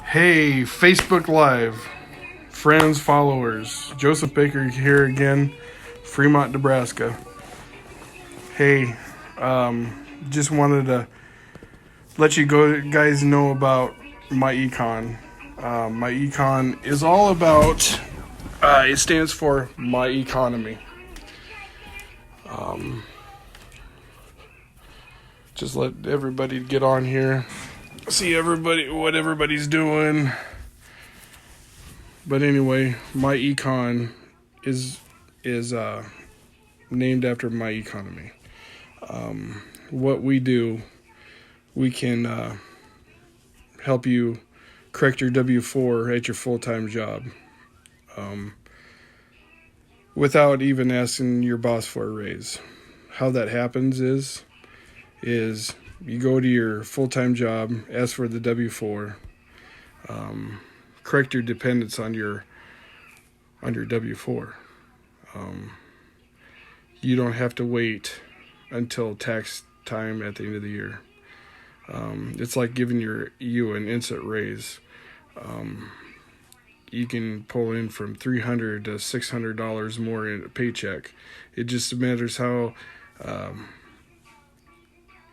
Hey, Facebook Live, friends, followers. Joseph Baker here again, Fremont, Nebraska. Hey, just wanted to let you guys know about MyEcon. MyEcon is all about, it stands for My Economy. Just let everybody get on here, see what everybody's doing. But anyway, MyEcon is named after my economy. What we do, we can help you correct your W-4 at your full-time job without even asking your boss for a raise. How that happens is you go to your full-time job, ask for the W-4, correct your dependents on your W-4. You don't have to wait until tax time at the end of the year. It's like giving you an instant raise. You can pull in from $300 to $600 more in a paycheck. It just matters how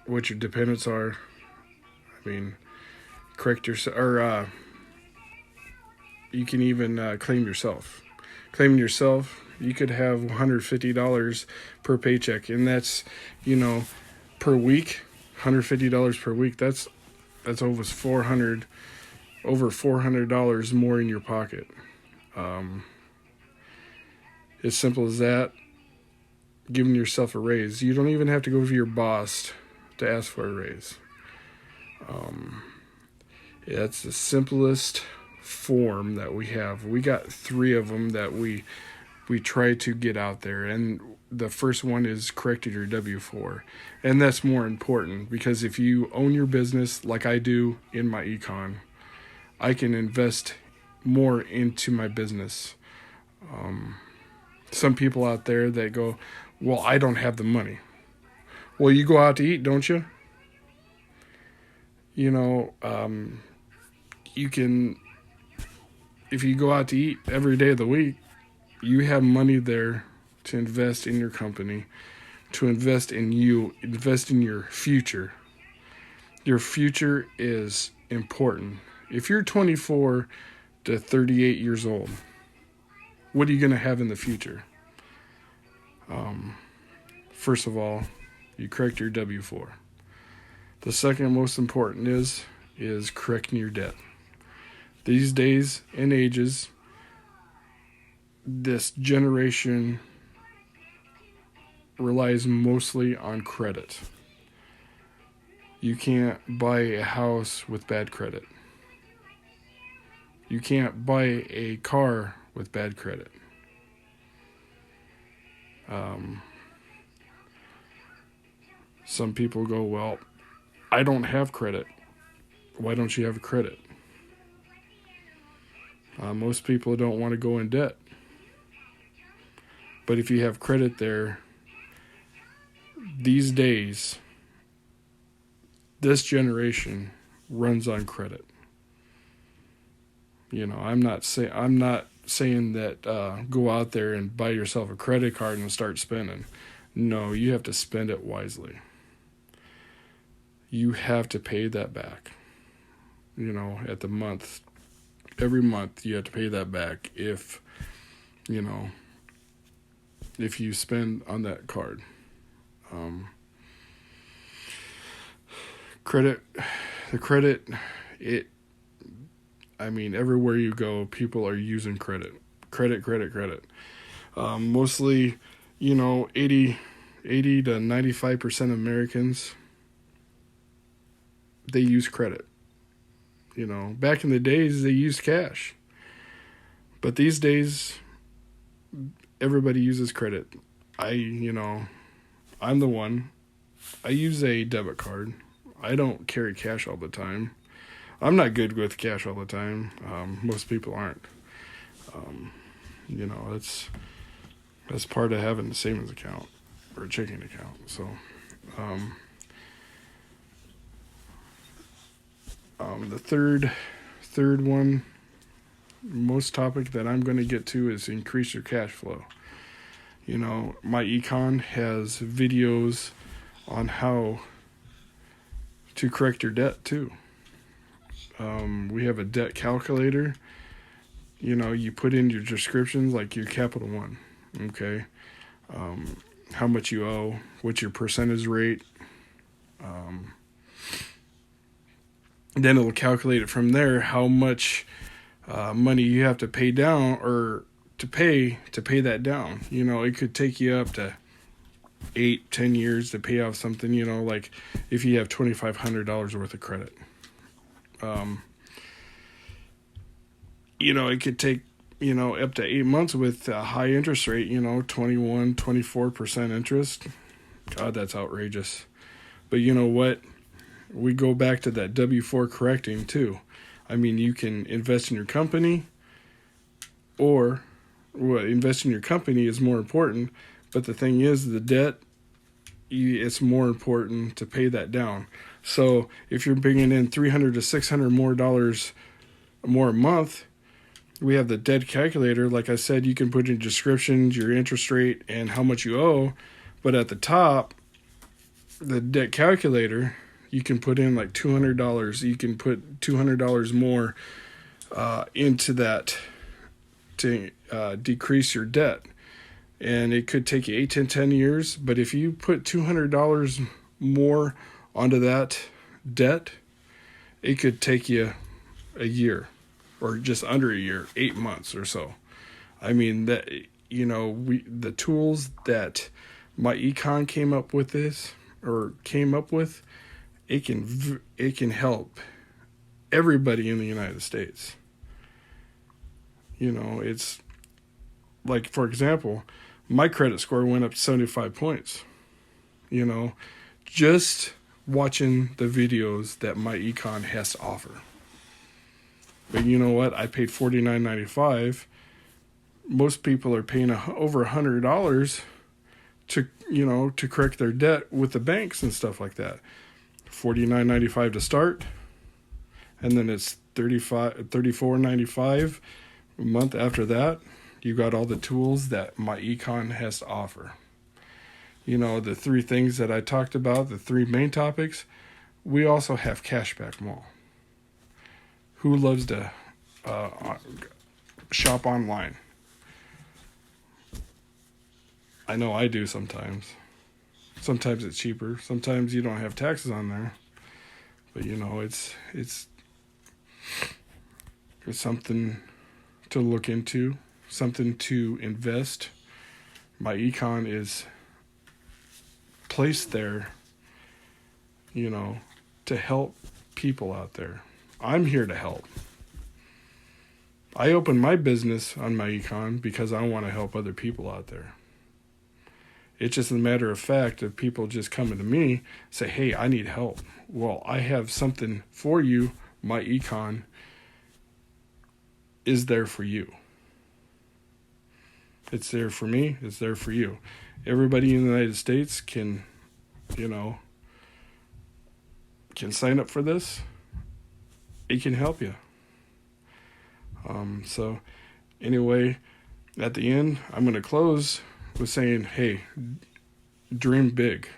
what your dependents are. I mean, correct yourself, or you can even claim yourself. Claiming yourself, you could have $150 per paycheck, and that's, per week, $150 per week. That's over $400 more in your pocket. As simple as that. Giving yourself a raise. You don't even have to go to your boss to ask for a raise. It's the simplest form that we have. We got 3 of them that we try to get out there, and the first one is correcting your W-4, and that's more important because if you own your business like I do in MyEcon, I can invest more into my business. Some people out there that go, well, I don't have the money. Well, you go out to eat, don't you? You can, if you go out to eat every day of the week, you have money there to invest in your company, to invest in you, invest in your future. Your future is important. If you're 24 to 38 years old, what are you going to have in the future? First of all, you correct your W-4. The second most important is correcting your debt. These days and ages, this generation relies mostly on credit. You can't buy a house with bad credit. You can't buy a car with bad credit. Some people go, well, I don't have credit. Why don't you have credit? Most people don't want to go in debt. But if you have credit there, these days, this generation runs on credit. I'm not saying that go out there and buy yourself a credit card and start spending. No, you have to spend it wisely. You have to pay that back. At the month, every month you have to pay that back if you spend on that card. Everywhere you go, people are using credit. Credit. Mostly, 80 to 95% of Americans, they use credit. Back in the days, they used cash. But these days, everybody uses credit. I'm the one. I use a debit card. I don't carry cash all the time. I'm not good with cash all the time. Most people aren't. That's part of having a savings account or a checking account. So, the third one, most topic that I'm going to get to, is increase your cash flow. You know, MyEcon has videos on how to correct your debt too. We have a debt calculator. You know, you put in your descriptions, like your Capital One, okay? How much you owe, what's your percentage rate. Then it'll calculate it from there, how much money you have to pay down, or to pay that down. You know, it could take you up to 8-10 years to pay off something, you know, like if you have $2,500 worth of credit. You know, it could take, you know, up to 8 months with a high interest rate, you know, 24% interest. God, that's outrageous. But you know what? We go back to that W-4 correcting too. I mean, you can invest in your company, or invest in your company is more important. But the thing is, the debt, it's more important to pay that down. So if you're bringing in $300 to $600 more a month, we have the debt calculator. Like I said, you can put in descriptions, your interest rate, and how much you owe. But at the top, the debt calculator, you can put in like $200. You can put $200 more into that to decrease your debt. And it could take you 8 to 10 years. But if you put $200 more onto that debt, it could take you a year, or just under a year, 8 months or so. I mean, that, you know, the tools that MyEcon came up with, it can help everybody in the United States. You know, it's like, for example, my credit score went up to 75 points. You know, just watching the videos that MyEcon has to offer. But you know what? I paid $49.95. Most people are paying over $100 to, you know, to correct their debt with the banks and stuff like that. $49.95 to start, and then it's $34.95 a month after that. You got all the tools that MyEcon has to offer. You know, the three things that I talked about, the three main topics. We also have Cashback Mall. Who loves to shop online? I know I do sometimes. Sometimes it's cheaper. Sometimes you don't have taxes on there. But you know, it's something to look into, something to invest. MyEcon is placed there, you know, to help people out there. I'm here to help. I opened my business on MyEcon because I want to help other people out there. It's just a matter of fact of people just coming to me, say, hey, I need help. Well, I have something for you. MyEcon is there for you. It's there for me. It's there for you. Everybody in the United States can, you know, can sign up for this. It can help you. So anyway, at the end, I'm going to close with saying, hey, dream big.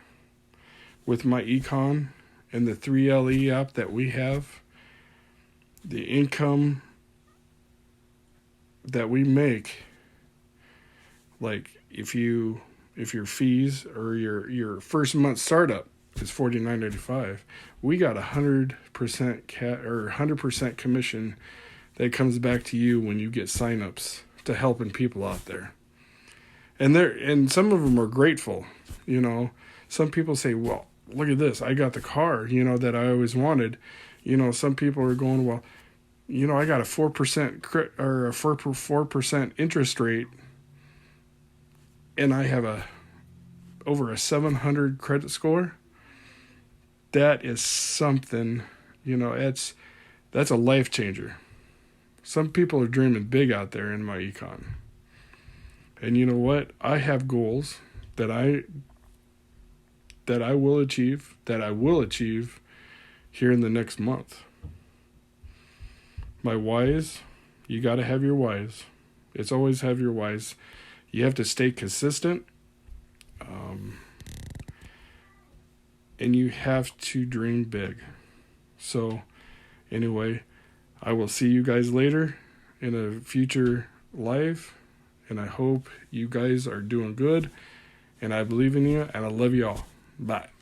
With MyEcon and the 3LE app that we have, the income that we make, like if your fees or your first month startup is $49.95, we got 100% 100% commission that comes back to you when you get signups to helping people out there. And some of them are grateful. You know, some people say, well, look at this, I got the car, you know, that I always wanted. You know, some people are going, well, you know, I got a 4% or a 4% interest rate, and I have over a 700 credit score. That is something, you know, that's a life changer. Some people are dreaming big out there in MyEcon. And you know what? I have goals that I will achieve here in the next month. My whys, you got to have your whys. It's always have your whys. You have to stay consistent. And you have to dream big. So, anyway, I will see you guys later in a future live. And I hope you guys are doing good. And I believe in you. And I love you all. Bye.